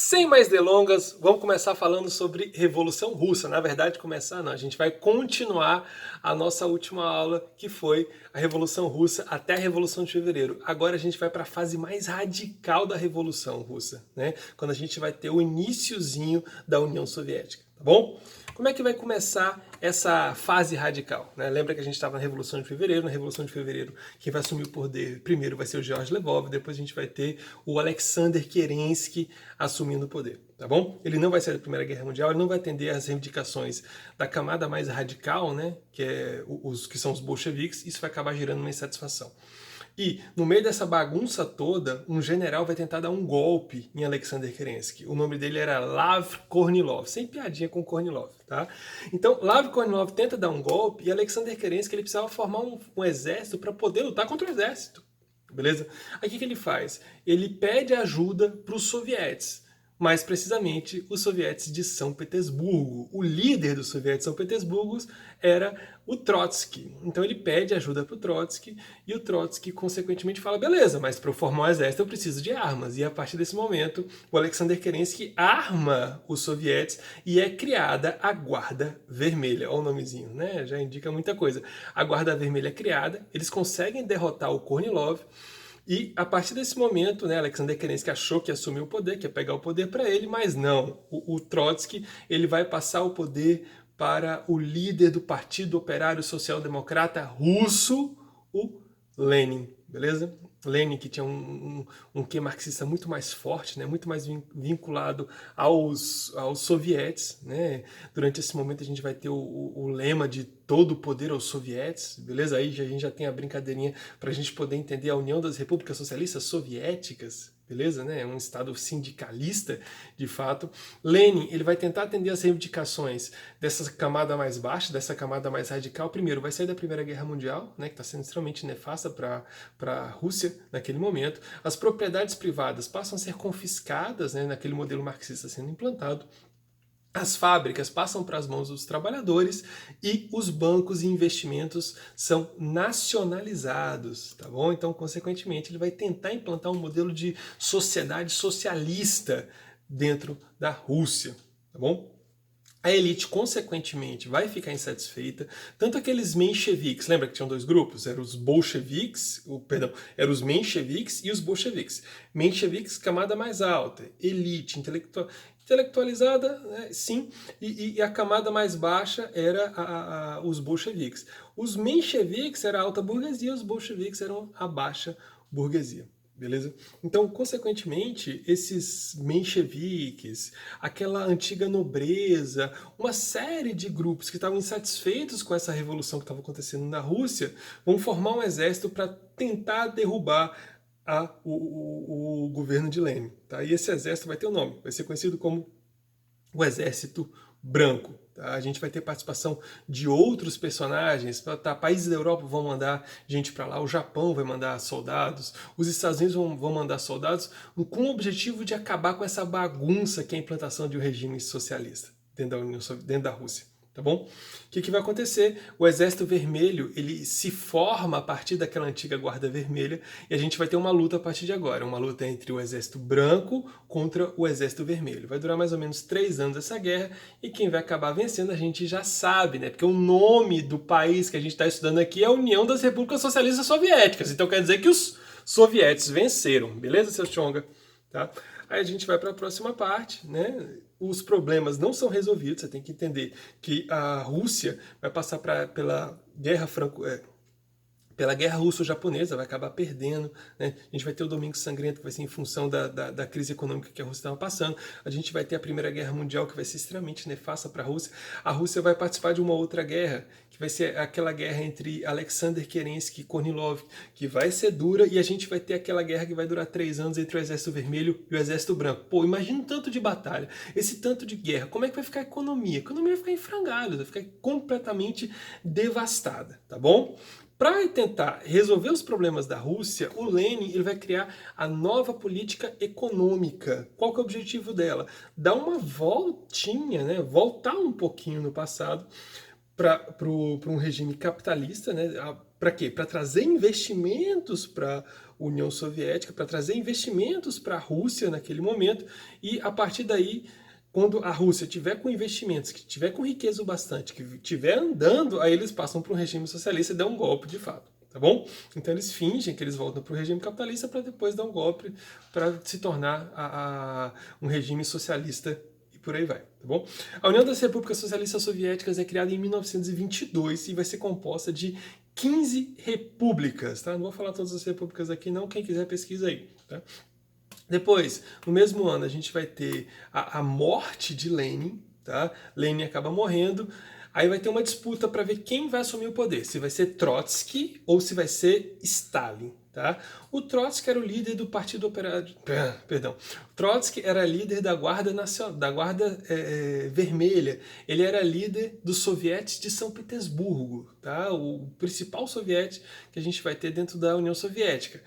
Sem mais delongas, vamos começar falando sobre Revolução Russa. Na verdade, começar não, a gente vai continuar a nossa última aula, que foi a Revolução Russa até a Revolução de Fevereiro. Agora a gente vai para a fase mais radical da Revolução Russa, né? Quando a gente vai ter o iniciozinho da União Soviética, tá bom? Como é que vai começar essa fase radical, né? Lembra que a gente estava na Revolução de Fevereiro. Na Revolução de Fevereiro, quem vai assumir o poder primeiro vai ser o George Lvov, depois a gente vai ter o Alexander Kerensky assumindo o poder, tá bom? Ele não vai sair da Primeira Guerra Mundial, ele não vai atender às reivindicações da camada mais radical, né? Que é que são os bolcheviques. Isso vai acabar gerando uma insatisfação. E, no meio dessa bagunça toda, um general vai tentar dar um golpe em Alexander Kerensky. O nome dele era Lav Kornilov, sem piadinha com Kornilov, tá? Então, Lav Kornilov tenta dar um golpe e Alexander Kerensky ele precisava formar um exército para poder lutar contra o exército, beleza? Aí o que ele faz? Ele pede ajuda para os sovietes. Mais precisamente, os sovietes de São Petersburgo. O líder dos sovietes de São Petersburgo era o Trotsky. Então ele pede ajuda para o Trotsky e o Trotsky, consequentemente, fala: beleza, mas para eu formar um exército eu preciso de armas. E a partir desse momento, o Alexander Kerensky arma os sovietes e é criada a Guarda Vermelha. Olha o nomezinho, né? Já indica muita coisa. A Guarda Vermelha é criada, eles conseguem derrotar o Kornilov. E a partir desse momento, né, Alexander Kerensky achou que ia assumir o poder, que ia pegar o poder para ele, mas não. O Trotsky ele vai passar o poder para o líder do Partido Operário Social Democrata Russo, o Lenin, beleza? Lenin, que tinha um quê marxista muito mais forte, né, muito mais vinculado aos sovietes, né? Durante esse momento a gente vai ter o lema de todo o poder aos sovietes, beleza? Aí a gente já tem a brincadeirinha para a gente poder entender a União das Repúblicas Socialistas Soviéticas, beleza, né? É um estado sindicalista, de fato. Lenin, ele vai tentar atender as reivindicações dessa camada mais baixa, dessa camada mais radical. Primeiro, vai sair da Primeira Guerra Mundial, né, que está sendo extremamente nefasta para a Rússia naquele momento. As propriedades privadas passam a ser confiscadas, né, naquele modelo marxista sendo implantado. As fábricas passam para as mãos dos trabalhadores e os bancos e investimentos são nacionalizados, tá bom? Então, consequentemente, ele vai tentar implantar um modelo de sociedade socialista dentro da Rússia, tá bom? A elite, consequentemente, vai ficar insatisfeita. Tanto aqueles mencheviques, lembra que tinham dois grupos? Eram os bolcheviques, eram os mencheviques e os bolcheviques. Mencheviques, camada mais alta, elite, intelectualizada, né, sim, e a camada mais baixa era os bolcheviques. Os mencheviques eram a alta burguesia, os bolcheviques eram a baixa burguesia. Beleza? Então, consequentemente, esses mencheviques, aquela antiga nobreza, uma série de grupos que estavam insatisfeitos com essa revolução que estava acontecendo na Rússia, vão formar um exército para tentar derrubar o governo de Lenin. Tá? E esse exército vai ter um nome, vai ser conhecido como o Exército Branco. Tá? A gente vai ter participação de outros personagens. Tá? Países da Europa vão mandar gente para lá, o Japão vai mandar soldados, os Estados Unidos vão mandar soldados com o objetivo de acabar com essa bagunça que é a implantação de um regime socialista dentro da Rússia. Tá bom? O que vai acontecer? O Exército Vermelho ele se forma a partir daquela antiga Guarda Vermelha e a gente vai ter uma luta a partir de agora. Uma luta entre o Exército Branco contra o Exército Vermelho. Vai durar mais ou menos 3 anos essa guerra e quem vai acabar vencendo a gente já sabe, né? Porque o nome do país que a gente está estudando aqui é a União das Repúblicas Socialistas Soviéticas. Então quer dizer que os sovietes venceram. Beleza, seu Chonga? Tá? Aí a gente vai para a próxima parte, né? Os problemas não são resolvidos, você tem que entender que a Rússia vai passar pela guerra russo-japonesa, vai acabar perdendo, né? A gente vai ter o Domingo Sangrento, que vai ser em função da crise econômica que a Rússia estava passando. A gente vai ter a Primeira Guerra Mundial, que vai ser extremamente nefasta para a Rússia. A Rússia vai participar de uma outra guerra, que vai ser aquela guerra entre Alexander Kerensky e Kornilov, que vai ser dura, e a gente vai ter aquela guerra que vai durar 3 anos entre o Exército Vermelho e o Exército Branco. Pô, imagina um tanto de batalha, esse tanto de guerra. Como é que vai ficar a economia? A economia vai ficar em frangalhos, vai ficar completamente devastada, tá bom? Para tentar resolver os problemas da Rússia, o Lenin ele vai criar a nova política econômica. Qual que é o objetivo dela? Dar uma voltinha, né? Voltar um pouquinho no passado para um regime capitalista, né? Para quê? Para trazer investimentos para União Soviética, para trazer investimentos para a Rússia naquele momento, e a partir daí, quando a Rússia tiver com investimentos, que tiver com riqueza o bastante, que estiver andando, aí eles passam para um regime socialista e dão um golpe de fato. Tá bom? Então eles fingem que eles voltam para o regime capitalista para depois dar um golpe para se tornar um regime socialista e por aí vai, tá bom? A União das Repúblicas Socialistas Soviéticas é criada em 1922 e vai ser composta de 15 repúblicas, tá? Não vou falar todas as repúblicas aqui não, quem quiser pesquisa aí, tá? Depois, no mesmo ano, a gente vai ter a morte de Lenin, tá? Lenin acaba morrendo, aí vai ter uma disputa para ver quem vai assumir o poder, se vai ser Trotsky ou se vai ser Stalin, tá? O Trotsky era o líder do Partido Operário, perdão, Trotsky era líder da Guarda Nacional, da Guarda Vermelha, ele era líder dos sovietes de São Petersburgo, tá? O principal soviete que a gente vai ter dentro da União Soviética.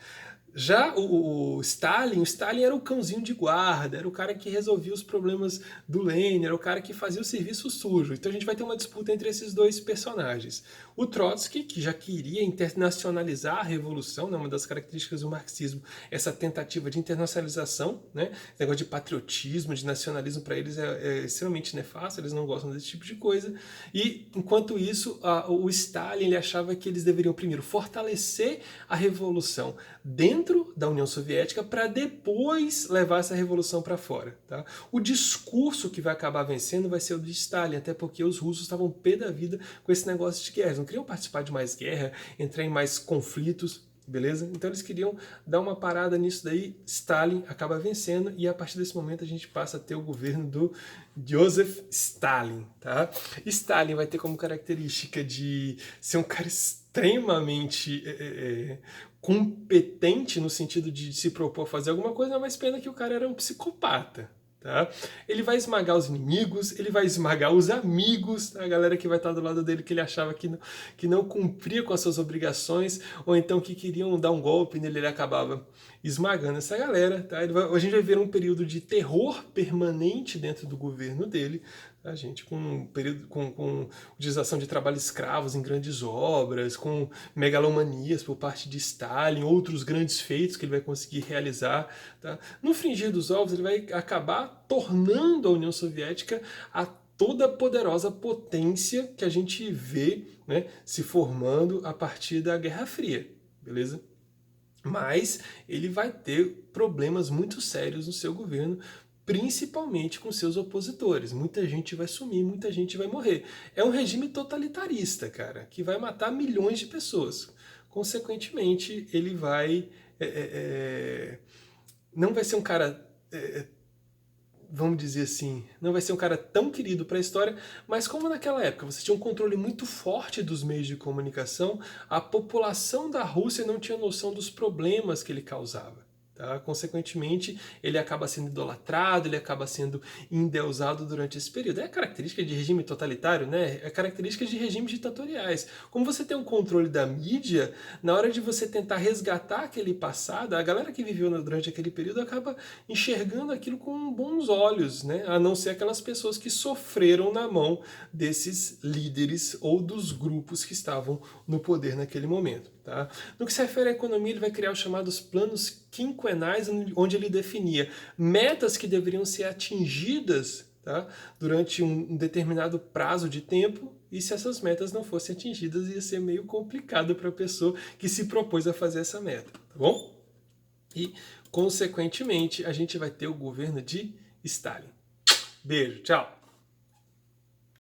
Já o Stalin era o cãozinho de guarda, era o cara que resolvia os problemas do Lenin, era o cara que fazia o serviço sujo. Então a gente vai ter uma disputa entre esses dois personagens. O Trotsky, que já queria internacionalizar a revolução, né, uma das características do marxismo, essa tentativa de internacionalização, né, esse negócio de patriotismo, de nacionalismo, para eles é extremamente nefasto, eles não gostam desse tipo de coisa. E, enquanto isso, o Stalin ele achava que eles deveriam primeiro fortalecer a revolução dentro da União Soviética para depois levar essa revolução para fora. Tá? O discurso que vai acabar vencendo vai ser o de Stalin, até porque os russos estavam pé da vida com esse negócio de guerra. Eles não queriam participar de mais guerra, entrar em mais conflitos, beleza? Então eles queriam dar uma parada nisso daí, Stalin acaba vencendo e a partir desse momento a gente passa a ter o governo do Joseph Stalin, tá? Stalin vai ter como característica de ser um cara extremamente competente no sentido de se propor a fazer alguma coisa, mas pena que o cara era um psicopata. Tá? Ele vai esmagar os inimigos, ele vai esmagar os amigos, tá? A galera que vai estar do lado dele que ele achava que não cumpria com as suas obrigações, ou então que queriam dar um golpe nele, ele acabava esmagando essa galera. Tá? A gente vai ver um período de terror permanente dentro do governo dele, tá, gente? Com um período com utilização de trabalho escravos em grandes obras, com megalomanias por parte de Stalin, outros grandes feitos que ele vai conseguir realizar. Tá? No fringir dos ovos, ele vai acabar tornando a União Soviética a toda poderosa potência que a gente vê, né, se formando a partir da Guerra Fria, beleza? Mas ele vai ter problemas muito sérios no seu governo, principalmente com seus opositores. Muita gente vai sumir, muita gente vai morrer. É um regime totalitarista, cara, que vai matar milhões de pessoas. Consequentemente, ele vai... não vai ser um cara... vamos dizer assim, não vai ser um cara tão querido para a história, mas como naquela época você tinha um controle muito forte dos meios de comunicação, a população da Rússia não tinha noção dos problemas que ele causava. Tá? Consequentemente, ele acaba sendo idolatrado, ele acaba sendo endeusado durante esse período. É característica de regime totalitário, né? É característica de regimes ditatoriais. Como você tem um controle da mídia, na hora de você tentar resgatar aquele passado, a galera que viveu durante aquele período acaba enxergando aquilo com bons olhos, né? A não ser aquelas pessoas que sofreram na mão desses líderes ou dos grupos que estavam no poder naquele momento. Tá? No que se refere à economia, ele vai criar os chamados planos quinquenais, onde ele definia metas que deveriam ser atingidas, tá, durante um determinado prazo de tempo, e se essas metas não fossem atingidas, ia ser meio complicado para a pessoa que se propôs a fazer essa meta, tá bom? E, consequentemente, a gente vai ter o governo de Stalin. Beijo, tchau!